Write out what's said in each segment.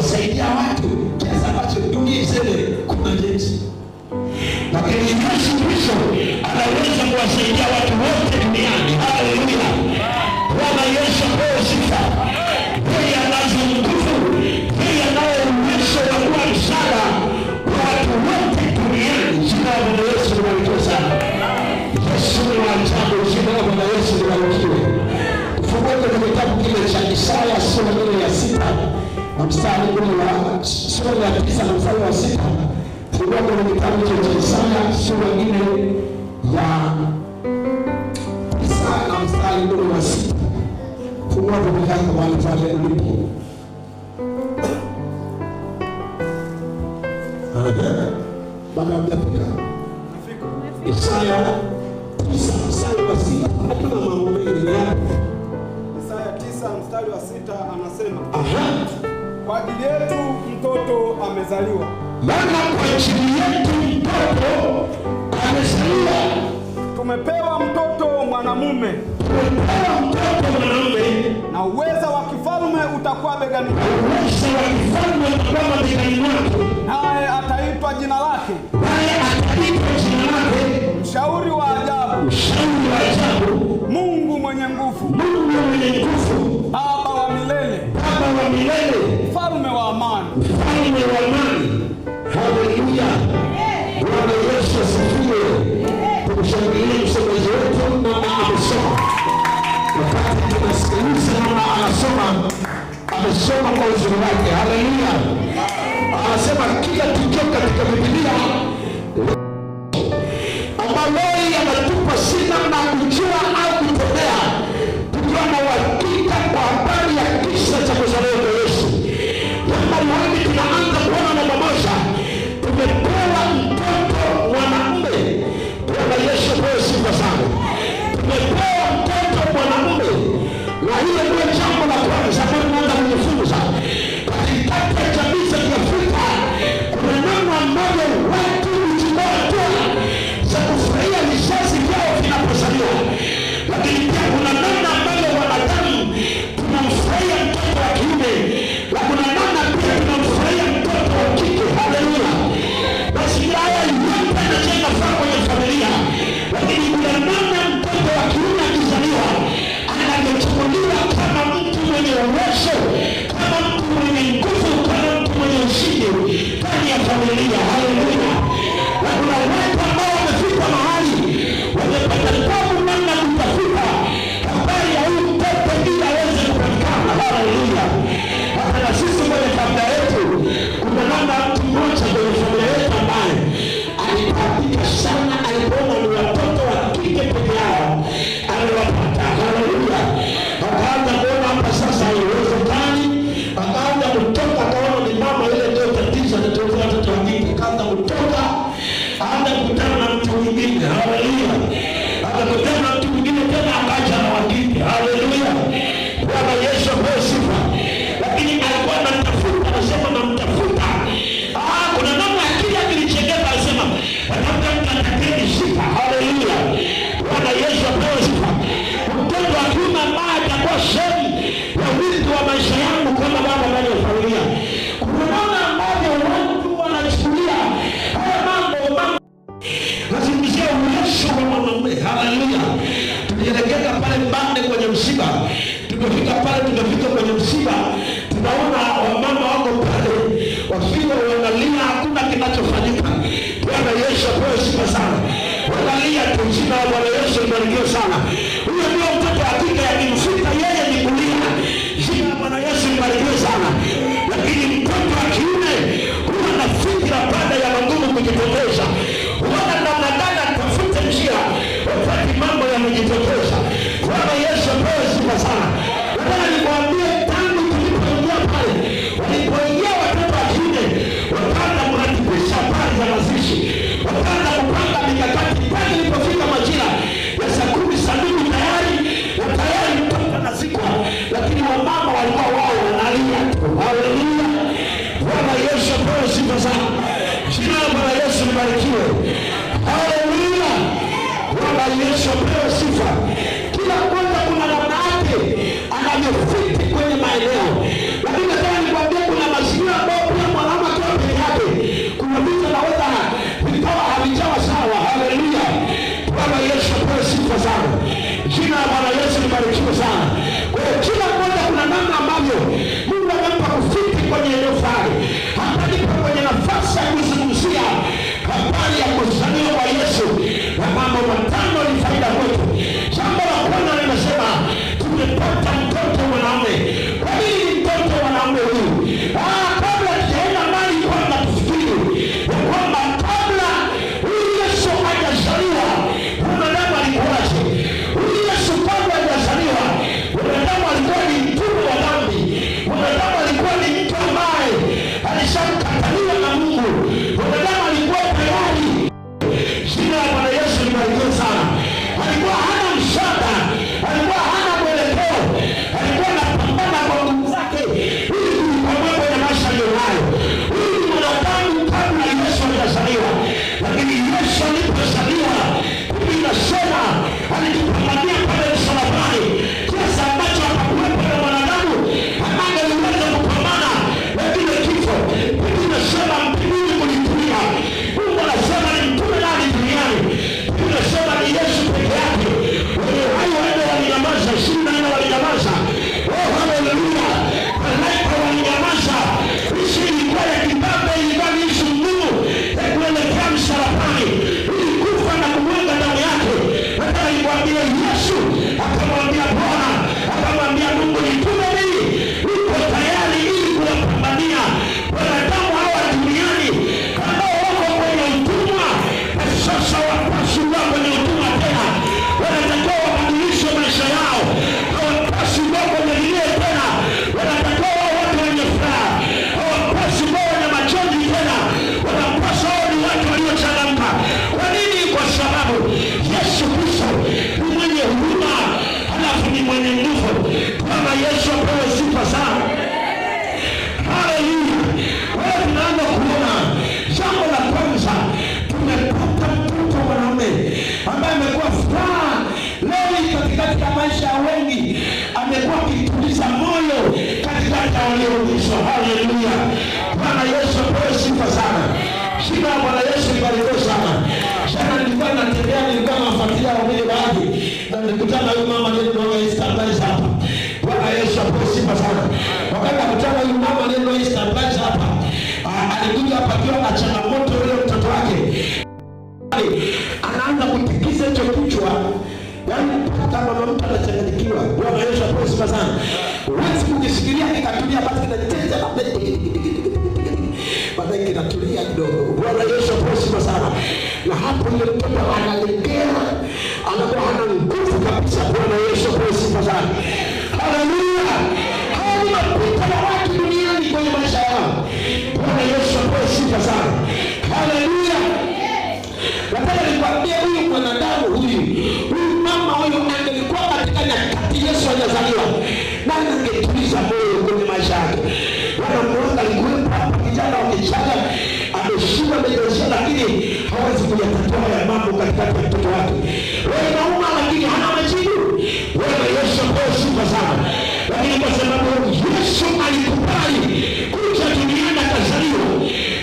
kuwasaidia watu kiasi ambacho dunia iseme kuna jeshi. Lakini Yesu Kristo anaweza kuwasaidia watu wote duniani. Haleluya. Bwana Yesu apewe sifa. Yeye anazo nguvu, yeye anayo uwezo wa kuwa msaada kwa watu wote duniani. Jina la Bwana Yesu libarikiwe sana. Yesu ni wa ajabu. Jina la Bwana Yesu libarikiwe. Tufungue kwenye kitabu kile cha Isaya sura ile ya 6 na mstari ule wa sura ya 9 na mstari wa 6. Fungua kwenye kitabu cha Isaya sura ile ya 9 na mstari ule wa 6. Fungua Biblia yako mahali pale ulipo. Baba mtapika. Isaya 9 mstari wa 6. Hatuna mambo mengi hapo. Isaya 9 mstari wa 6 anasema, kwa ajili yetu mtoto amezaliwa. Maana kwa ajili yetu mtoto amezaliwa. Tumepewa mtoto mwanamume. Tumepewa mtoto mwanamume. Na uweza wa kifalme utakuwa begani mwake. Uweza wa kifalme utakuwa begani mwake. Naye ataitwa jina lake. Naye ataitwa jina lake. Mshauri wa ajabu. Mshauri wa ajabu. Mungu mwenye nguvu. Mungu mwenye nguvu. Baba wa milele. Baba wa milele. Mfalme wa amani. Mfalme wa amani. Haleluya. Bwana Yesu asifiwe. Tumshangilie msomaji wetu na amesoma. Wakati tunasikiliza na anasoma, amesoma kwa uzuri wake. Haleluya. Anasema kila tukio katika Biblia ambalo yanatupa sina na kujua au kutembea tukiwa na uhakika kwa habari ya kisa cha kuzaliwa kwa Yesu. Jambo hili tunaanza kuona namba moja, tumepewa mtoto mwanamume. Bwana Yesu apewe sifa sana. Tumepewa mtoto mwanamume, na hiyo ndio jambo la kwanza ambalo tunaanza kujifunza. Katikati ya jamii za Kiafrika kuna namna ambavyo watu huchukua hatua za kufurahia vizazi vyao vinapozaliwa, lakini pia kuna namna ambavyo wanadamu tunamfurahia mtoto wa kiume na kuna namna pia tunamfurahia mtoto wa kike. Haleluya. Mazingira haya yote yanajenga furaha kwenye familia, lakini kuna namna mtoto wa kiume akizaliwa anavyochukuliwa kama mtu mwenye uwezo, kama mtu mwenye nguvu, kama mtu mwenye ushindi ndani ya familia. Haleluya. Na kuna watu ambao wamefika mahali wamepata tabu namna kutafuta habari ya huyu mtoto ili aweze kupatikana. Haleluya. Hata na sisi kwenye familia yetu kuna namna mtu mmoja kwenye familia yetu ambaye alitabika sana alipoona ni watoto wa kike peke yao aliwapata. Haleluya. Akaanza kuona hapa sasa haiwezekani, akaanza kutoka, akaona ni mama ile ndio tatizo, anatoka watoto wa kike, akaanza kutoka, akaanza kukutana na mtu mwingine. Haleluya. Akakutana na mtu mwingine tena, akaja na wa kike. Haleluya. Bwana Yesu apewe sifa. Lakini alikuwa anatafuta, anasema namtafuta. Kuna namna akili akilichekeka, anasema labda mtu atakayenishika. Haleluya. Bwana Yesu apewe sifa. Mtoto wa kiume ambaye atakuwa sehemu ya urithi wa maisha yangu kama baba ndani ya familia. Kuna namna ambavyo watu wanachukulia haya mambo. Nazungumzia uwezo wa mwanamume. Haleluya. Tulielekeza pale Mbande kwenye msiba. Tumefika pale, tumefika kwenye msiba, tunaona wamama wako pale wakiwa wanalia, hakuna kinachofanyika. Bwana Yesu apewe sifa sana. Wanalia tu. Jina la Bwana Yesu libarikiwe sana. Huyo ndio mtoto wa kike, akimfika yeye ni kulia. Jina la Bwana Yesu libarikiwe sana. Lakini mtoto wa kiume huwa na fikra baada ya magumu kujitokeza, huona namna gani atafute njia wakati mambo yamejitokeza. Bwana Yesu apewe sifa sana. Nataka nikwambie, tangu tulipoingia pale, walipoingia watoto wa kiume wakaanza kuratibisha habari za mazishi, wakaanza kupanga mikakati. Pale ilipofika majira ya saa 10 saa 2 tayari mtoto anazikwa, lakini wamama walikuwa wao wanalia tu. Haleluya. Bwana Yesu apewe sifa sana. Jina la Bwana Yesu libarikiwe. Haleluya. Bwana Yesu apewe sifa. Kila mmoja kuna namna yake anavyofiti kwenye sababu Yesu Kristo ni mwenye huruma, halafu ni mwenye nguvu. Bwana Yesu apewe sifa sana. Haleluya. Wewe tunaanza kuona jambo la kwanza, tumepata mtoto mwanaume ambaye amekuwa furaha leo katikati ya maisha ya wengi, amekuwa akituliza moyo katikati ya walioumizwa. Haleluya. Bwana Yesu apewe sifa sana. Jina la Bwana Yesu libarikiwe sana. Jana nilikuwa natembea, nilikuwa nafuatilia wengine baadhi, na nilikutana huyu mama ndio Easter hapa. Bwana Yesu apewe sifa sana. Wakati nakutana huyu mama ndio Easter hapa, alikuja hapa akiwa na changamoto ile mtoto wake. Anaanza kutikisa hicho kichwa. Yaani kama mtu anachanganyikiwa. Bwana Yesu apewe sifa sana. Huwezi kujisikilia kikatulia, basi kinacheza na baadaye kinatulia kidogo. Bwana Yesu apewe sifa sana. Na hapo ile mtoto analegea, anakuwa hana nguvu kabisa. Bwana Yesu apewe sifa sana. Haleluya. Haya ni mapito ya watu duniani kwenye maisha yao. Bwana Yesu apewe sifa sana. Haleluya. Nataka nikwambie huyu mwanadamu huyu mama huyu angelikuwa katika nyakati Yesu hajazaliwa, na angetuliza moyo kwenye maisha yake. Bwana Mungu alikuwa hapa, kijana wa kichanga ameshinda maisha, lakini hawezi kuyatatua ya mambo katikati ya mtoto wake. Wewe unauma lakini hana majibu. Bwana Yesu apewe sifa sana. Lakini kwa sababu Yesu alikubali kuja duniani akazaliwa,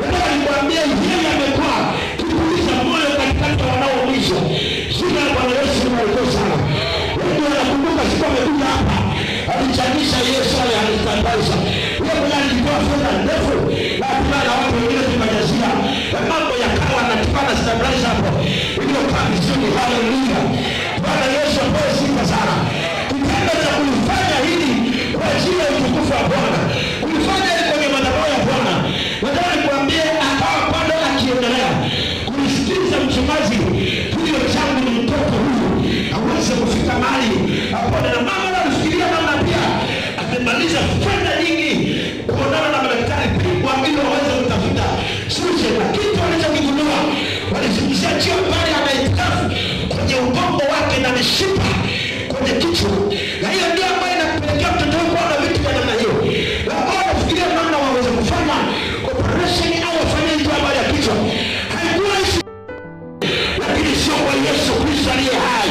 nataka nikwambie yeye amekuwa kituliza moyo katikati ya wanaoumizwa. Jina la Bwana Yesu libarikiwe sana. Wengi wanakumbuka siku amekuja hapa, alichangisha Yesu alitangaza. Yeye mwenyewe alitoa fedha ndefu, na hatimaye na watu wengine tukajazia. Na mambo yakawa na kipana stabilize hapo. Ndio kabisa. Haleluya. Bwana Yesu apewe sifa sana. Kitendo cha kulifanya hili kwa ajili ya utukufu wa Bwana, kulifanya hili kwenye madhabahu ya Bwana, nataka nikwambie akawa bado akiendelea kusikiliza mchungaji, kilio changu ni mtoto huyu aweze kufika mahali hapo. Na mama anafikiria namna pia amemaliza fedha nyingi kuonana na madaktari kwa ili waweze kutafuta suluhisho, na kitu walichokigundua walizungumzia chio pale anaitikafu kwenye ubongo wake na mishipa kwenye kichwa, na hiyo ndio ambayo inapelekea mtoto wako kuwa na vitu vya namna hiyo. Na wao wanafikiria namna waweze kufanya operation au wafanye hiyo habari ya kichwa. Haikuwa ishi, lakini sio kwa Yesu Kristo aliye hai.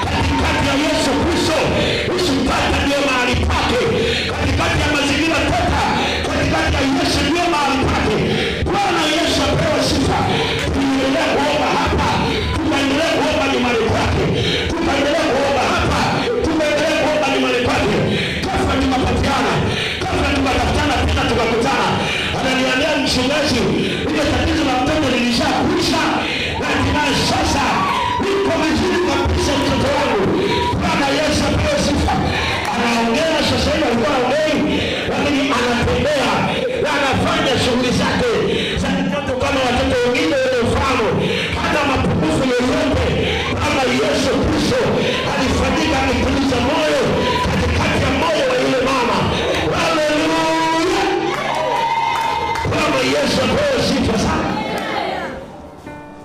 Katikati ya Yesu Kristo usipata ndio mahali pake. Katikati ya mazingira tata, katikati ya Yesu ndio mahali pake. Bwana Yesu apewe sifa. Tuendelee kuomba hapa, tuendelee kuomba nyumbani kwake, tuendelee kuomba hapa, tuendelee kuomba nyumbani kwake. Kafa tukapatiana, kafa tukatafutana, tena tukakutana. Ananiambia mchungaji, ile tatizo la mtoto lilishakwisha, na hatimaye sasa niko vizuri kabisa mtoto wangu. Bwana Yesu apewe sifa. Anaongea sasa hivi, alikuwa anaongea, lakini anatembea na anafanya shughuli zake za mtoto kama watoto wengine wenye mfano. Hata mapungufu yoyote kama Yesu Kristo alifanyika akituliza moyo katikati ya moyo wa yule mama. Haleluya. Bwana Yesu apewe sifa sana.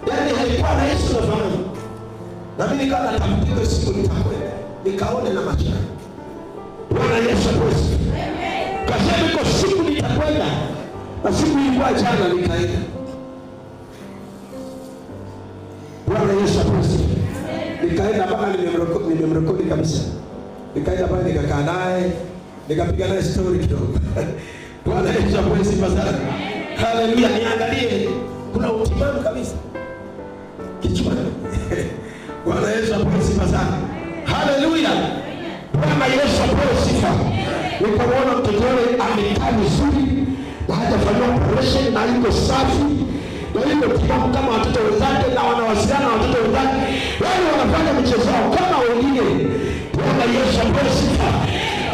Yaani alikuwa na Yesu nafahamu. Na mimi nikawa natampiga siku nitakwenda nikaone na macho. Bwana Yesu apewe sifa. Kasema iko siku nitakwenda, na siku ilikuwa jana nikaenda. Bwana Yesu apewe sifa. Nikaenda mpaka nimemrekodi kabisa. Nikaenda pale nikakaa naye, nikapiga naye story kidogo. Bwana Yesu apewe sifa sana. Haleluya. Niangalie kuna utimamu kabisa kichwani. Bwana Yesu apewe sifa sana. Haleluya. Bwana Yesu apewe sifa. Nikaona mtoto wale amekaa vizuri, na hajafanywa operation, na yuko safi, na yuko timamu kama watoto wenzake, na wanawasiliana na watoto wenzake, wale wanafanya michezo yao kama wengine. Bwana Yesu apewe sifa.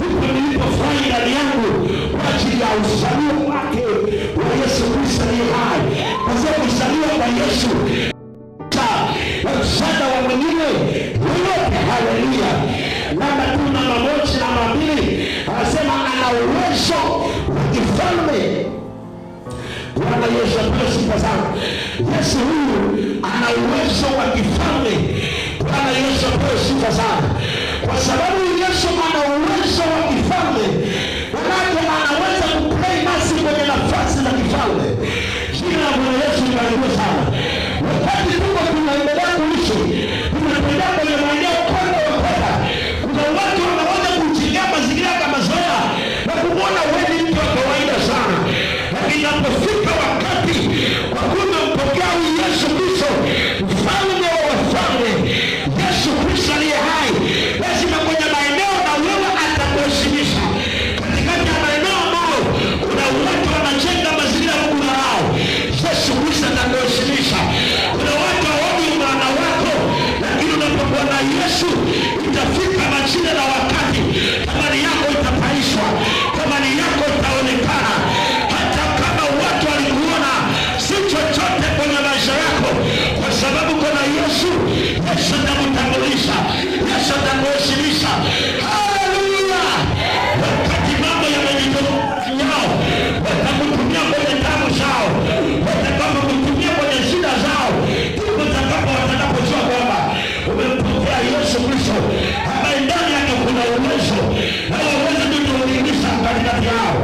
Huko nilipofurahi ndani yangu kwa ajili ya uzalio wake wa Yesu Kristo aliye hai. Kwa sababu uzalio wa Yesu na msaada wa mwingine yoyote. Haleluya. Namba 1 na 2 anasema ana uwezo wa kifalme. Bwana Yesu apewe sifa sana. Yesu huyu ana uwezo wa kifalme. kwa sababu Yesu ana uwezo wa kifalme. Manake anaweza kuplay nasi kwenye nafasi za kifalme. Jina la Bwana Yesu libarikiwe sana. Wakati tuko tunaendelea kuishi, tunatembea kwenye maeneo kwenda wakota, kuna watu wanaweza kuchingia mazingira kama zoea na kumwona wewe ni mtu wa kawaida sana. Lakini inapofika wakati kwa kumpokea Yesu Kristo, mfalme wa wafalme, Yesu Kristo aliye hai, lazima kwenye maeneo na wewe atakuheshimisha. Katikati ya maeneo ambayo kuna watu wanajenga mazingira ya Mungu wao, Yesu Kristo atakuheshimisha. Kuna watu hawaoni maana wako, lakini unapokuwa na Yesu itafika majira na wakati thamani yako itapaishwa, thamani yako itaonekana. Hata kama watu walikuona si chochote kwenye maisha yako, kwa sababu kuna Yesu, Yesu atakutambulisha, Yesu atakuheshimisha. Haleluya! Wakati mambo yamejitokeza yao, watakutumia kwenye tabu zao, watakapokutumia kwenye shida zao, ndipo watakapojua kwamba umempokea Yesu Kristo ambaye ndani yake kuna uwezo, na uwezo ndio unaoingiza katikati yao.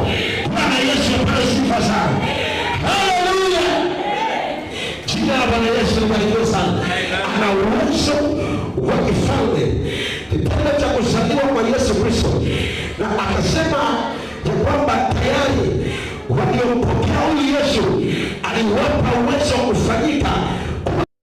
Bwana Yesu apewe sifa sana. Haleluya! Jina la Bwana Yesu libarikiwe sana. Ana uwezo wa kifalme. Kitendo cha kuzaliwa kwa Yesu Kristo, na akasema ya kwamba tayari waliompokea huyu Yesu aliwapa uwezo wa kufanyika